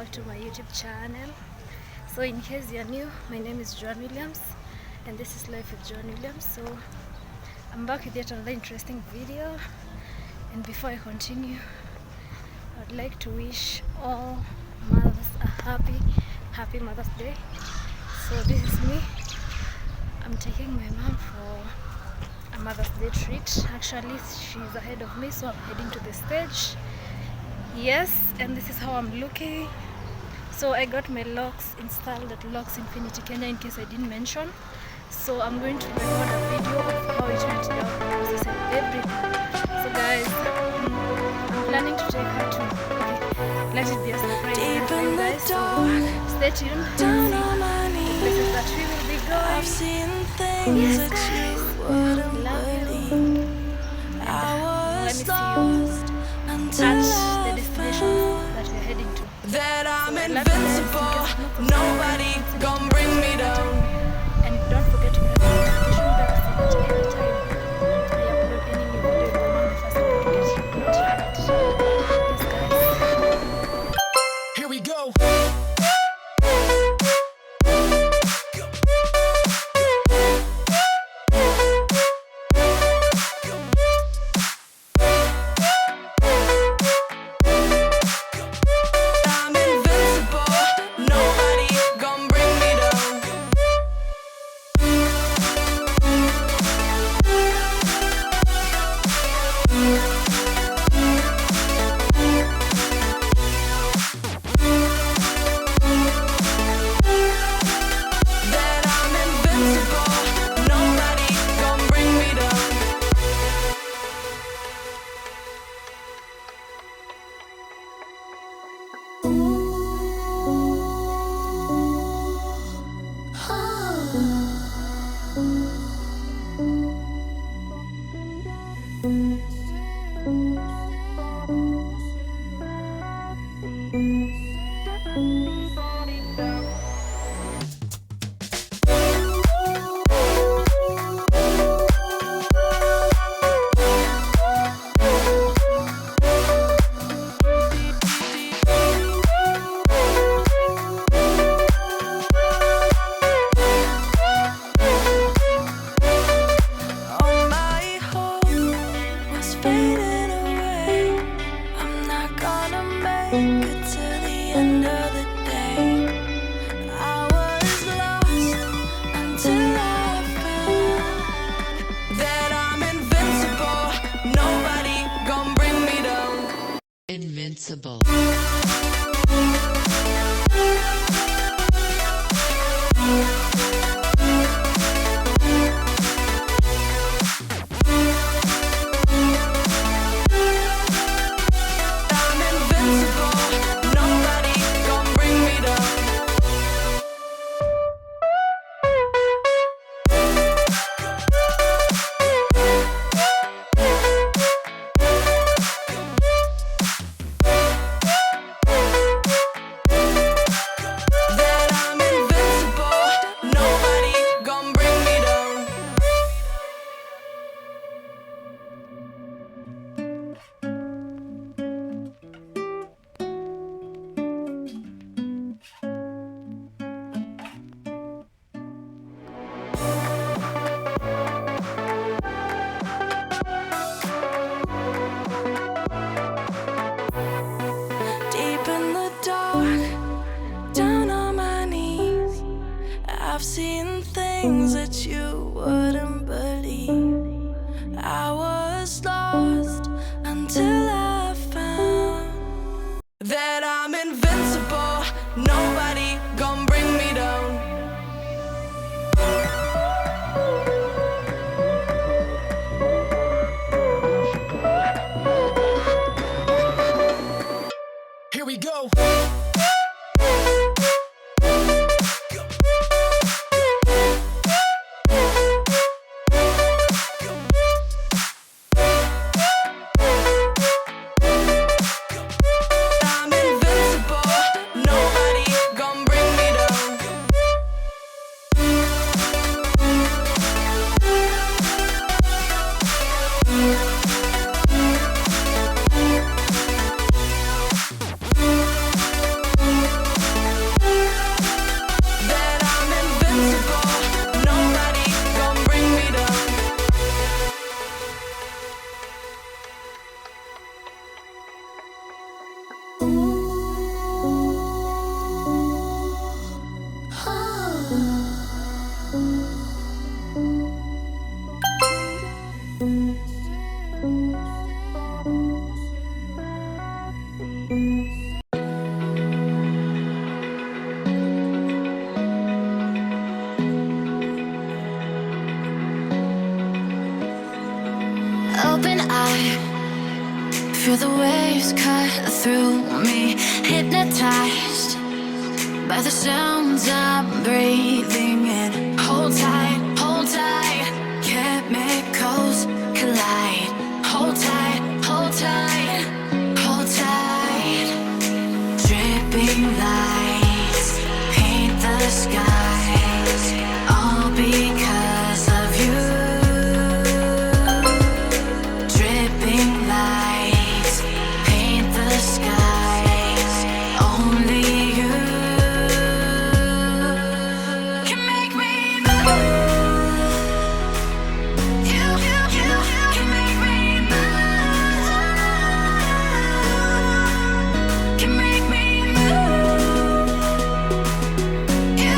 back to my YouTube channel. So in case you're new, my name is Joan Williams and this is Life with Joan Williams. So I'm back with yet another interesting video, and before I continue, I'd like to wish all mothers a happy Mother's Day. So this is me. I'm taking my mom for a Mother's Day treat. Actually, she's ahead of me, so I'm heading to the stage. Yes, and this is how I'm looking. So I got my locks installed at Locks Infinity Kenya, in case I didn't mention. So I'm going to record a video of how it went down, process and everything. So guys, I'm planning to take her to, let it be a surprise for you guys. So stay tuned to see the places that we will be going. I've seen things Yes, that you guys. wouldn't Love you. believe. I Let me was see you lost until at I the destination found that we're heading to. that I'm So I love you guys. invincible. Nobody gon' bring me down. And don't forget to press the notification bell so that every time I upload any new video, you're among the first people to get notified. Yes, guys. Here we go. I'm invincible. Nobody gon' bring me down. That I'm invincible. Nobody gon' bring me down. All my hope was fading away. I'm not gonna make it to the end of the day. I was lost until I found that I'm invincible. Nobody gon' bring me down. Invincible. I'm invincible. Nobody gon' bring me down. That I'm invincible. Nobody gon' bring me down. Deep in the dark, down on my knees, I've seen things that you wouldn't believe. I was lost until I found that I'm invincible. Nobody gon' bring me down. Here we go. I'm invincible. Nobody Feel the waves cut through me, hypnotized by the sounds I'm breathing in. Hold tight, chemicals collide. Hold tight, hold tight, hold tight. Dripping lights paint the skies, all because of you. Dripping lights paint the skies, only you can make me move. You can make me move. Can make me move. You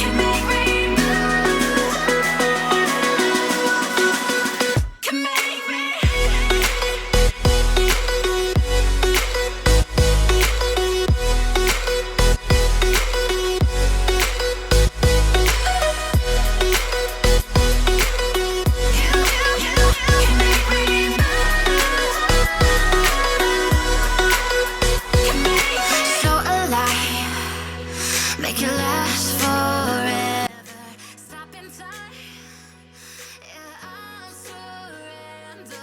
can make me move. Can make me. So alive, make it last forever. Stop in time, yeah, I'm surrendering.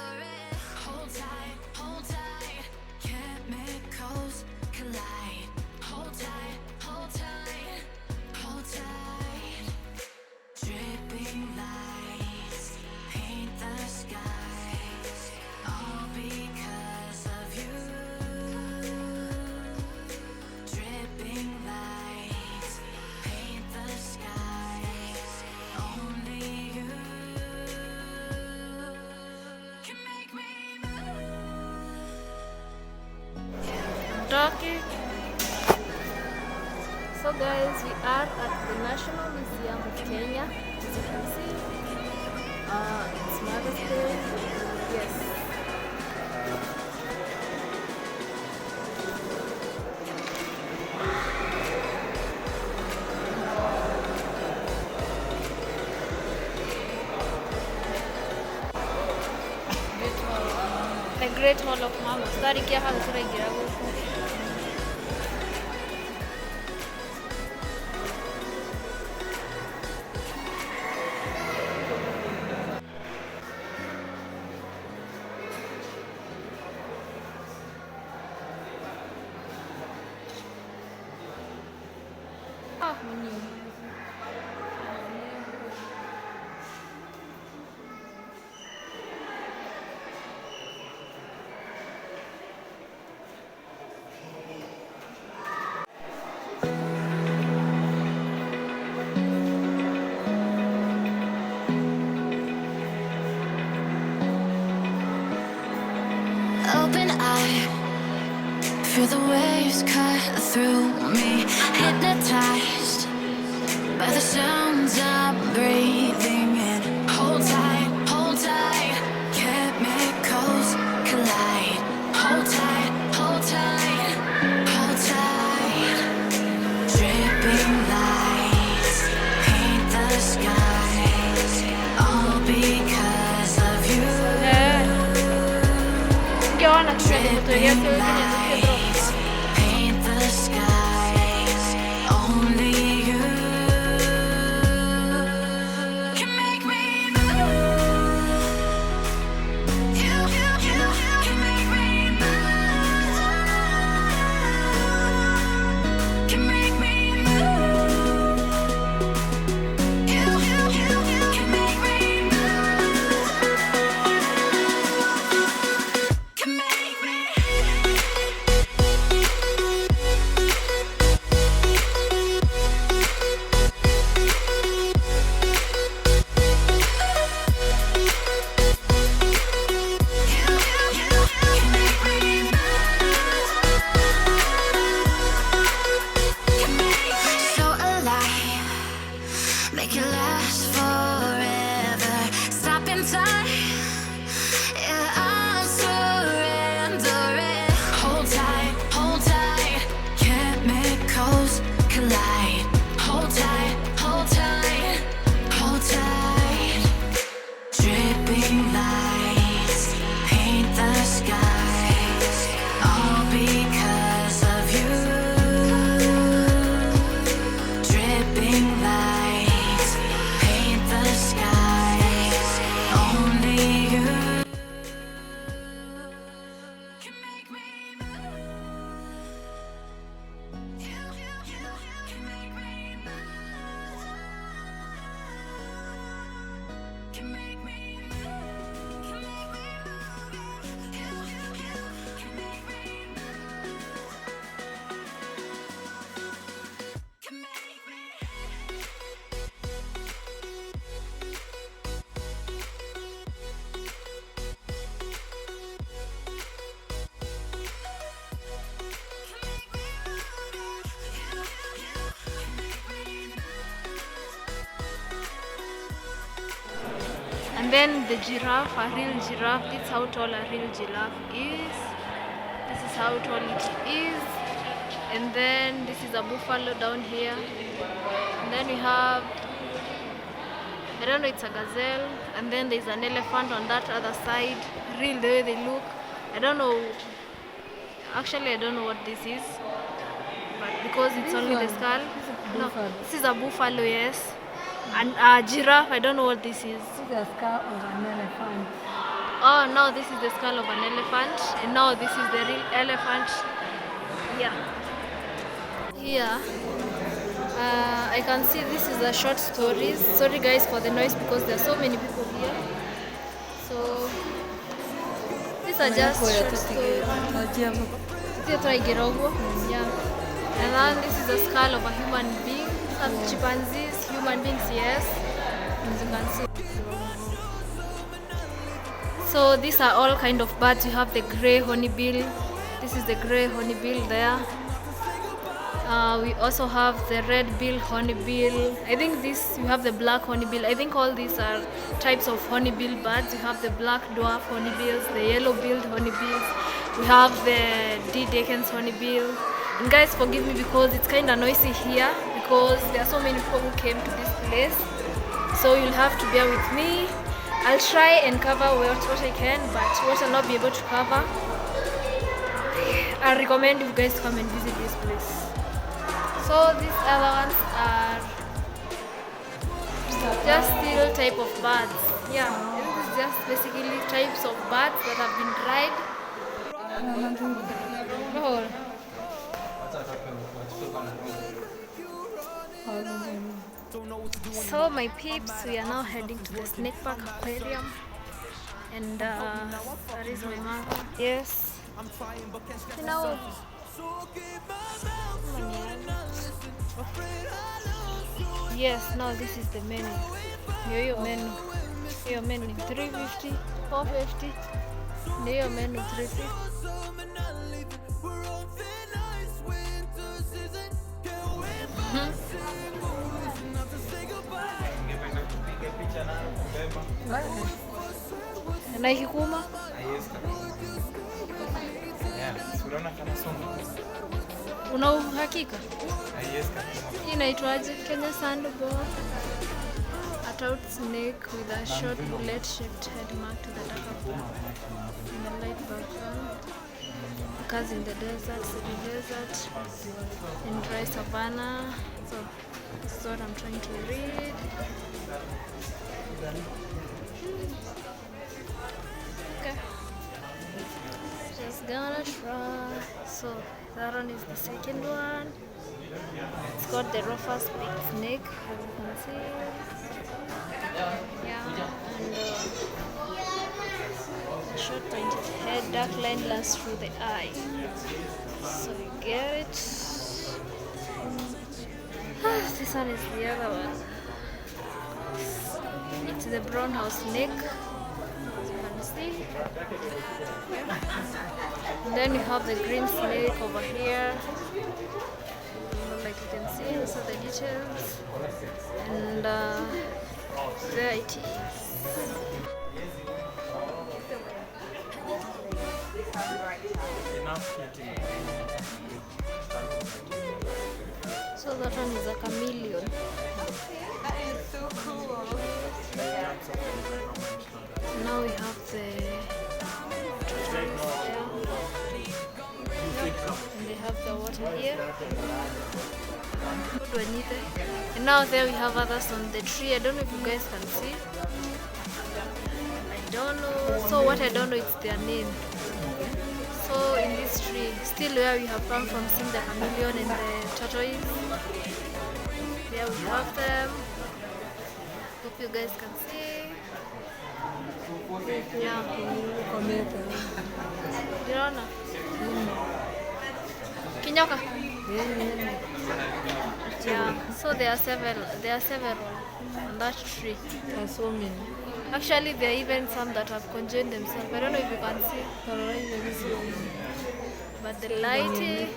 Hold tight, chemicals collide. Hold tight, hold tight, hold tight. Dripping lights paint the skies, all because of you. Dripping lights paint the skies, only you can make me move. Talking. So guys, we are at the National Museum of Kenya. As you can see, it's Mother's Day. Yes. The Great Hall of Mama. Tarikia hau turaingira guku. Munyi. Open eye, feel the waves cut through me, hypnotized by the sounds I'm breathing in. Hold tight, chemicals collide. Hold tight, hold tight, hold tight. Dripping lights paint the skies, all because of you. Dripping lights paint the skies, only you can make me move. You can make me move. Can make me move. You can make me move. Can make me. And then the giraffe, a real giraffe. This is how tall a real giraffe is. This is how tall it is. And then this is a buffalo down here. And then we have, I don't know, it's a gazelle. And then there's an elephant on that other side. Real the way they look. I don't know. Actually, I don't know what this is. But because it's This only the one, skull. this is a No, buffalo. this is a buffalo, yes. And a giraffe, I don't know what this is. This is a skull of an elephant. Oh, no, this is the skull of an elephant. And now this is the real elephant. Yeah. Here, I can see this is a short stories. Sorry guys for the noise because there are so many people here. So, these are just short stories. Yeah. And then this is the skull of a human being. Some chimpanzees, human beings, yes. As you can see. So these are all kind of birds. You have the grey hornbill. This is the grey hornbill there. We also have the red bill hornbill. I think this, you have the black hornbill. I think all these are types of hornbill birds. You have the black dwarf hornbills, the yellow-billed hornbills. We have the D. Dickens hornbill. And guys, forgive me because it's kind of noisy here because there are so many people who came to this place. So you'll have to bear with me. I'll try and cover what I can, but what I'll not be able to cover, I recommend you guys come and visit this place. So these other ones are just still type of birds. Yeah, this is just basically types of birds that have been tried. Oh. So my peeps, we are now heading to the snake park aquarium, and that is my mother. Yes. You know. Yes, now this is the menu. Your menu. Your menu 350, 450. Your menu 350. Na ikikuma? Una uhakika? Hii inaitwaje? Kenya sandboard. A taut snake with a short bullet-shaped head marked to the darker blue in the light background. Occurs in the desert, semi-desert, in dry savanna. So this is what I'm trying to read. Okay. Just gonna try. So that one is the second one. It's got the roughest big snake, as you can see. Yeah, and the short pointed head, dark line lasts through the eye. So you get it. This one is the other one. It's the brown house snake, as you can see. And then we have the green snake over here. Like you can see, these are the details. And there it is. So that one is a chameleon. That is so cool. Now we have the tortoise there. And they have the water here. And now there we have others on the tree. I don't know if you guys can see. I don't know. So what I don't know is their name. So in this tree, still where we have come from, seeing the chameleon and the tortoise. There we have them. Hope you guys can see. Yeah. Unaona? Kinyoka? Yeah. So there are several on that tree. There are so many. Actually, there are even some that have conjoined themselves. I don't know if you can see. But the lighting.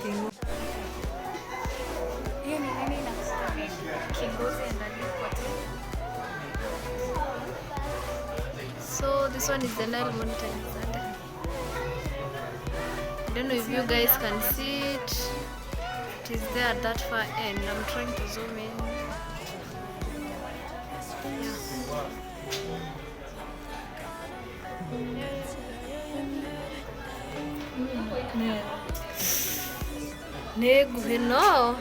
Kingozi and this one is the Nile Monitor Lizard. I don't know if you guys can see it. It is there at that far end. I'm trying to zoom in. No.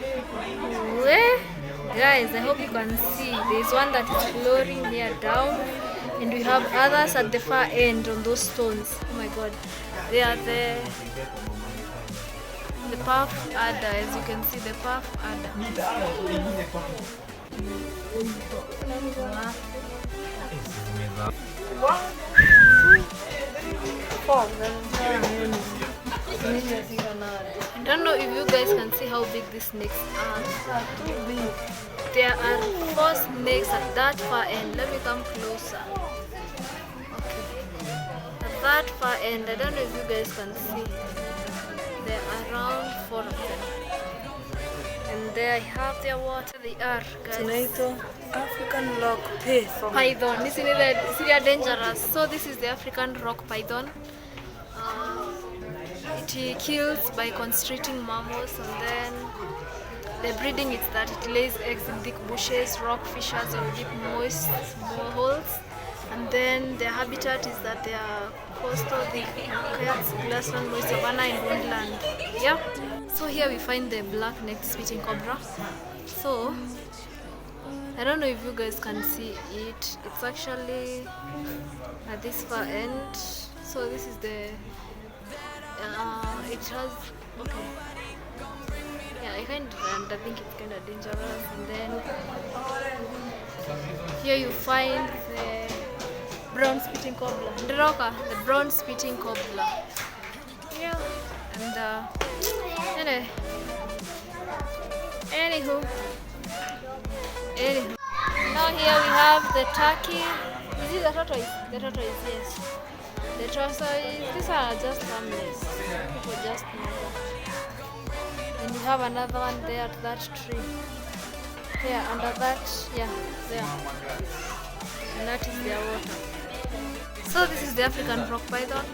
Guys, I hope you can see. There's one that is floating here down, and we have others at the far end on those stones. Oh my god. They are the puff adder, as you can see, the puff adder. I don't know if you guys can see how big these snakes are. There are 4 snakes at that far end. Let me come closer. Okay. At that far end, I don't know if you guys can see. There are around 4 of them. And there I have their water. They are, guys. African rock python. Python. This is dangerous. So this is the African rock python. It kills by constricting mammals, and then the breeding is that it lays eggs in thick bushes, rock fissures, or deep moist holes. And then their habitat is that they are coastal, thick cats, grassland, moist savanna, and woodland. Yeah. So here we find the black-necked spitting cobra. So I don't know if you guys can see it. It's actually at this far end. So this is the. It has okay. Yeah, I think it's kind of dangerous. And then here you find the brown spitting cobra. The brown spitting cobra. Yeah. And anywho. Now here we have the turkey. Is it the tortoise? The tortoise, yes. The tortoise. These are just harmless. People just know that. And you have another one there at that tree. There, under that, yeah, there. And that is their water. So this is the African rock python.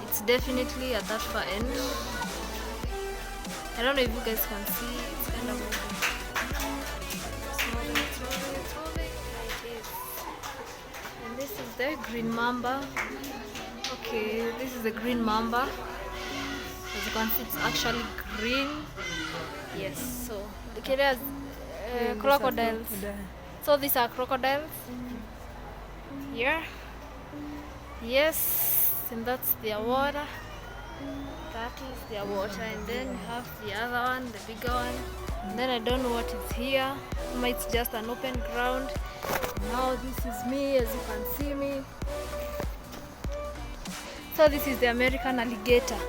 It's definitely at that far end. I don't know if you guys can see. It's kind of moving. It's moving. Like this. And this is the green mamba. Okay, this is the green mamba. As you can see, it's actually green. Yes, so look at it, crocodiles. So these are crocodiles. Here. Yes, and that's their water. That is their water, and then you have the other one, the bigger one. And then I don't know what is here. It's just an open ground. Now this is me, as you can see me. So this is the American alligator.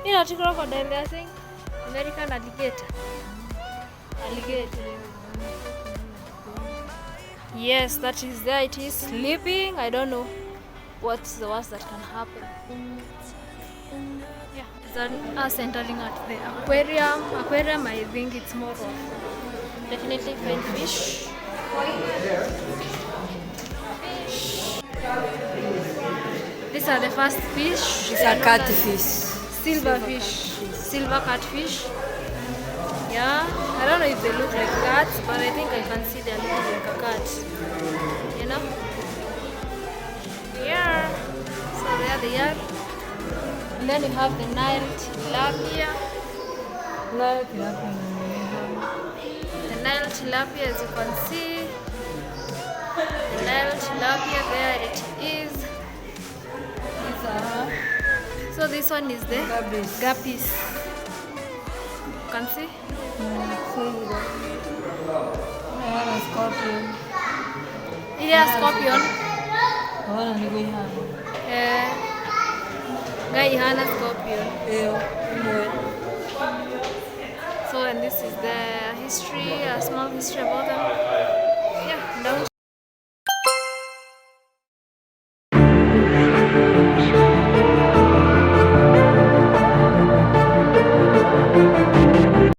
You know, crocodile, I think. American alligator. Yes, that is there. It is sleeping. I don't know what's the worst that can happen. Yeah, it's us entering at the aquarium. Aquarium, I think it's more of definitely fine fish. These are the first fish. These are catfish. Silverfish. Silver catfish. Yeah, I don't know if they look like cats, but I think I can see they're looking like a cat. You know? Yeah. So there they are. And then we have the Nile tilapia. The Nile tilapia, as you can see. The Nile tilapia, there it is. So this one is the guppies. You can see? Scorpion. Yeah, scorpion. Guy Hana scorpion. So, and this is the history, a small history about them.